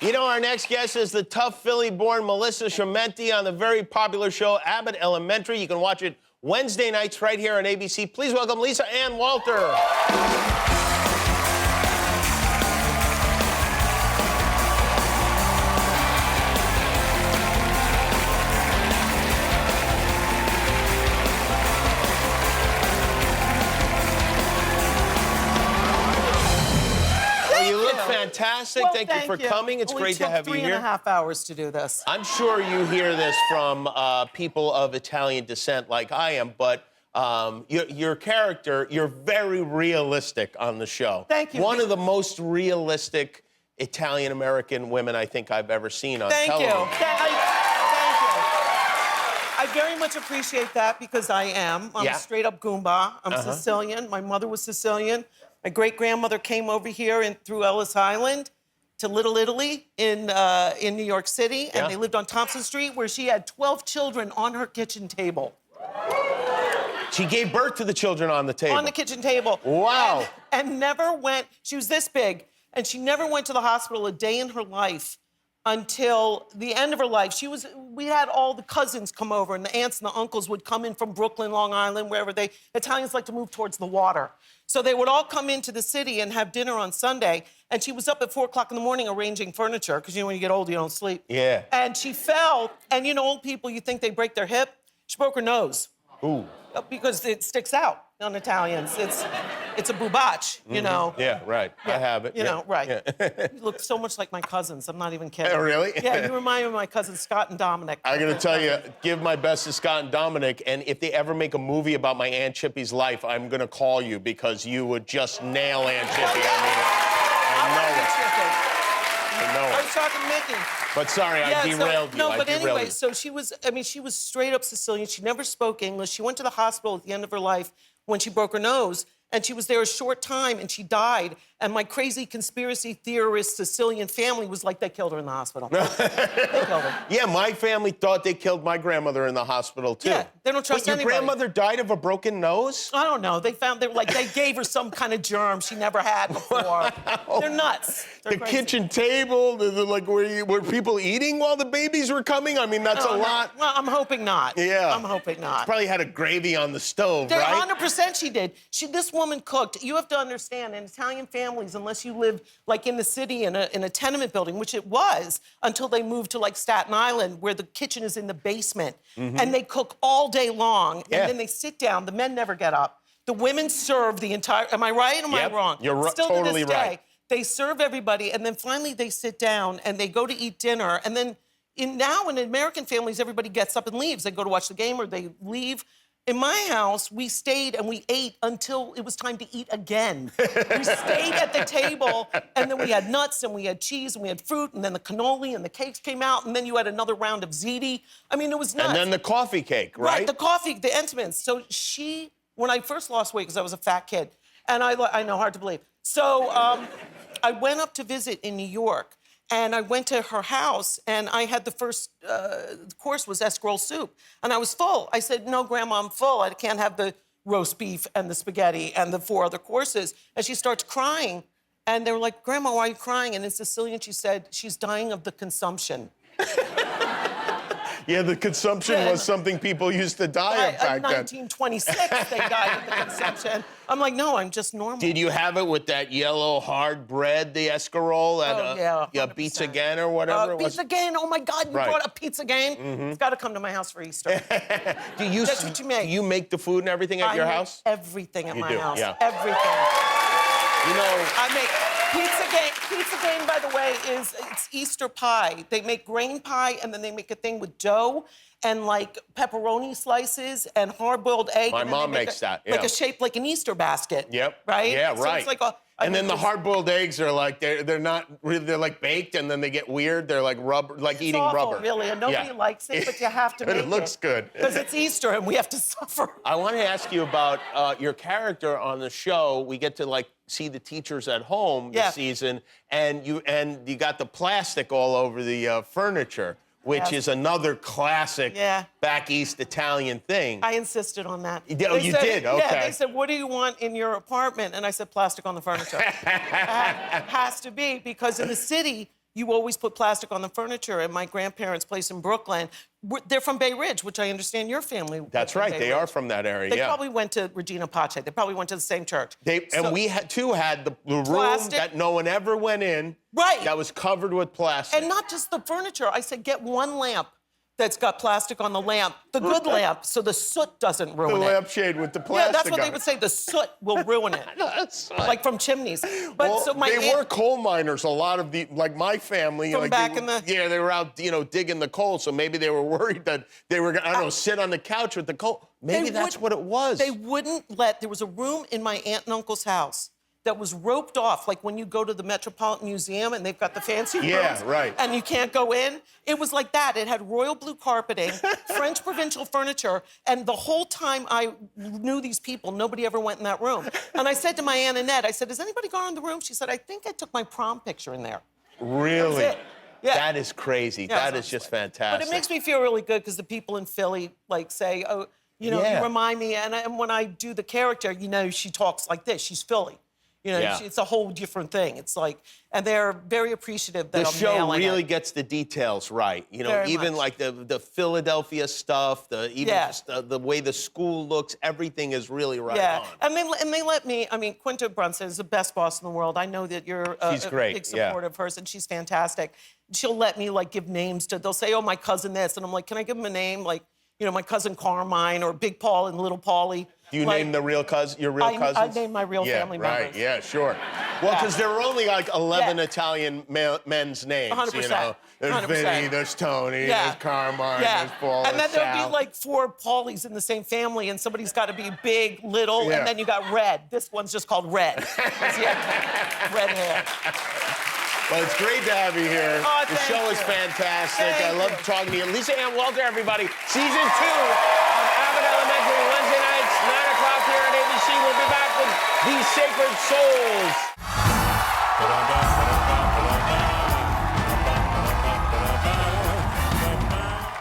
You know, our next guest is the tough Philly-born Melissa Schemmenti on the very popular show Abbott Elementary. You can watch it Wednesday nights right here on ABC. Please welcome Lisa Ann Walter. Fantastic. Well, thank you for coming. It's great to have you here. It took 3.5 hours to do this. I'm sure you hear this from people of Italian descent like I am, but your character, you're very realistic on the show. Thank you. One of the most realistic Italian-American women I think I've ever seen on television. Thank you. Thank you. I very much appreciate that because I am. I'm a straight-up Goomba. I'm Sicilian. My mother was Sicilian. My great-grandmother came over here and through Ellis Island to Little Italy in New York City, and they lived on Thompson Street, where she had 12 children on her kitchen table. She gave birth to the children on the table? On the kitchen table. Wow. And never went, she was this big, and she never went to the hospital a day in her life until the end of her life. We had all the cousins come over, and the aunts and the uncles would come in from Brooklyn, Long Island, wherever Italians like to move towards the water. So they would all come into the city and have dinner on Sunday, and she was up at 4 o'clock in the morning arranging furniture, because, you know, when you get old, you don't sleep. Yeah. And she fell, and, you know, old people, you think they break their hip. She broke her nose. Ooh. Because it sticks out on Italians. It's a bubach, you know. Yeah, right. Yeah. I have it. You know, right. Yeah. You look so much like my cousins. I'm not even kidding. Oh, really? Yeah, you remind me of my cousins, Scott and Dominic. I gotta tell you, give my best to Scott and Dominic, and if they ever make a movie about my Aunt Chippy's life, I'm gonna call you because you would just nail Aunt Chippy. I know it. I was talking to Mickey. But sorry, I derailed you. No, but anyway, so she was straight up Sicilian. She never spoke English. She went to the hospital at the end of her life when she broke her nose, and she was there a short time, and she died. And my crazy conspiracy theorist Sicilian family was like, they killed her in the hospital. They killed her. Yeah, my family thought they killed my grandmother in the hospital, too. Yeah, they don't trust anybody. Your grandmother died of a broken nose? I don't know. They gave her some kind of germ she never had before. Wow. They're nuts. They're crazy. Kitchen table, were people eating while the babies were coming? I mean, that's a lot. Well, I'm hoping not. Yeah. I'm hoping not. Probably had a gravy on the stove, right? 100% she did. This woman cooked. You have to understand, in Italian families, unless you live like in the city in a tenement building, which it was until they moved to like Staten Island, where the kitchen is in the basement, and they cook all day long, and then they sit down. The men never get up. The women serve the entire. Am I right? Or am I wrong? You're Still totally to this day, right. They serve everybody, and then finally they sit down and they go to eat dinner, and then now in American families, everybody gets up and leaves. They go to watch the game or they leave. In my house, we stayed and we ate until it was time to eat again. We stayed at the table, and then we had nuts, and we had cheese, and we had fruit, and then the cannoli and the cakes came out, and then you had another round of ziti. I mean, it was nuts. And then the coffee cake, right? Right, the coffee, the Entenmann's. So when I first lost weight, because I was a fat kid, and I know, hard to believe. So I went up to visit in New York, and I went to her house, and I had the first course was escarole soup, and I was full. I said, no, Grandma, I'm full. I can't have the roast beef and the spaghetti and the 4 other courses. And she starts crying, and they were like, Grandma, why are you crying? And in Sicilian, she said, she's dying of the consumption. Yeah, the consumption was something people used to die of back then. In 1926, they died of the consumption. I'm like, no, I'm just normal. Did you have it with that yellow hard bread, the escarole, at Pizza Again or whatever it was? Pizza Again, oh my God, you brought up Pizza Again? It's got to come to my house for Easter. That's what you make. Do you make the food and everything at your house? Everything at my house. Yeah. Everything. You know, I make Pizza Game. Pizza Game, by the way, it's Easter pie. They make grain pie, and then they make a thing with dough and like pepperoni slices and hard-boiled egg. My mom makes that. Yeah. Like a shape like an Easter basket. Yep. Right. Yeah. So right. it's like and then the hard-boiled eggs are like they're not really, they're like baked, and then they get weird. They're like rubber, like eating rubber. Really, and nobody likes it, but you have to make it. It looks good because it's Easter and we have to suffer. I want to ask you about your character on the show. We get to like see the teachers at home this season, and you got the plastic all over the furniture, which is another classic back east Italian thing. I insisted on that. Oh, you did? Okay. Yeah, they said, what do you want in your apartment? And I said, plastic on the furniture. Has to be, because in the city, you always put plastic on the furniture. And my grandparents' place in Brooklyn, they're from Bay Ridge, which I understand your family. That's right. They are from that area. They probably went to Regina Pace. They probably went to the same church. And we had the room plastic. that no one ever went in. Right. That was covered with plastic. And not just the furniture. I said, get one lamp that's got plastic on the lamp, the good lamp, so the soot doesn't ruin it. The lampshade with the plastic. Yeah, that's what they would say. The soot will ruin it. Like from chimneys. But well, so my they were coal miners. A lot of like my family. From like back in the. Yeah, they were out, digging the coal. So maybe they were worried that they were gonna, I don't know, sit on the couch with the coal. Maybe that's what it was. They wouldn't let. There was a room in my aunt and uncle's house that was roped off, like when you go to the Metropolitan Museum and they've got the fancy rooms. Yeah, right. And you can't go in. It was like that. It had royal blue carpeting, French provincial furniture, and the whole time I knew these people, nobody ever went in that room. And I said to my Aunt Annette, I said, has anybody gone in the room? She said, I think I took my prom picture in there. Really? That was it. Yeah. That is crazy. Yeah, that is just fantastic. But it makes me feel really good because the people in Philly, like, say, oh, you remind me, and when I do the character, she talks like this. She's Philly. It's a whole different thing. It's like, and they're very appreciative that the I'm show nailing really it. gets the details right. Very even much. like the Philadelphia stuff, just the way the school looks, everything is really right on. And they let me. I mean, Quinta Brunson is the best boss in the world. I know that you're she's great. a big supporter of hers, and she's fantastic. She'll let me give names to. They'll say, "Oh, my cousin this," and I'm like, "Can I give him a name?" Like, my cousin Carmine or Big Paul and Little Paulie. Do you name the real your real cousins? I name my real family members. Right, yeah, sure. Well, because there were only 11 Italian men's names, 100%. There's 100%. Vinny, there's Tony, there's Carmine, there's Paul, and then there's there'll be 4 Paulies in the same family, and somebody's got to be big, little, and then you got Red. This one's just called Red. Red hair. Well, it's great to have you here. Oh, the show is fantastic. I love talking to you. Lisa Ann Walter, everybody. Season 2 on Abbott Elementary, Wednesday nights, 9 o'clock here on ABC. We'll be back with These Sacred Souls.